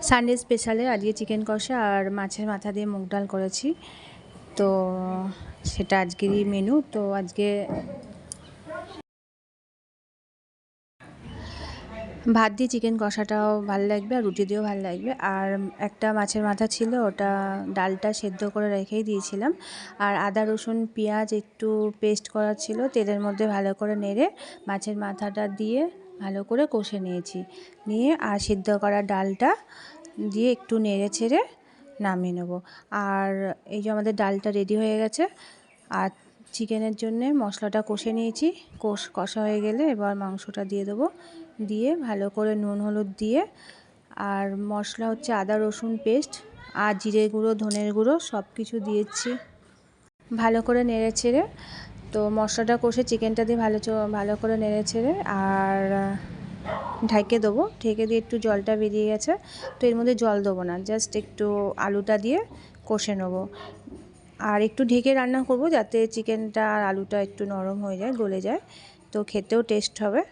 Sunday স্পেশালে আজকে chicken কষা আর মাছের মাথা দিয়ে মুগ ডাল করেছি। তো সেটা আজকেরই মেনু। তো আজকে ভাত দিয়ে চিকেন কষাটাও ভালো লাগবে আর রুটি দিয়েও ভালো লাগবে। আর একটা মাছের মাথা ছিল, ওটা ডালটা সেদ্ধ করে রেখেই দিয়েছিলাম। আর আদা রসুন পেঁয়াজ একটু পেস্ট করা ছিল, তেলের মধ্যে ভালো করে নেড়ে মাছের মাথাটা দিয়ে ভালো করে কষে নিয়েছি। নিয়ে আর সিদ্ধ করা ডালটা দিয়ে একটু নেড়ে ছেড়ে নামিয়ে নেব। আর এই যে আমাদের ডালটা রেডি হয়ে গেছে। আর চিকেনের জন্যে মশলাটা কষে নিয়েছি। কষা হয়ে গেলে এবার মাংসটা দিয়ে দেবো। দিয়ে ভালো করে নুন হলুদ দিয়ে, আর মশলা হচ্ছে আদা রসুন পেস্ট আর জিরে গুঁড়ো ধনের গুঁড়ো সব কিছু দিয়েছি। ভালো করে নেড়ে ছেড়ে তো মশলাটা কষে চিকেনটা দিয়ে ভালো করে নেড়ে ছেড়ে আর ঢেকে দেবো। ঢেকে দিয়ে একটু জলটা বেরিয়ে গেছে, তো এর মধ্যে জল দেবো না, জাস্ট একটু আলুটা দিয়ে কষে নেবো। আর একটু ঢেকে রান্না করব যাতে চিকেনটা আর আলুটা একটু নরম হয়ে যায়, গলে যায়, তো খেতেও টেস্ট হবে।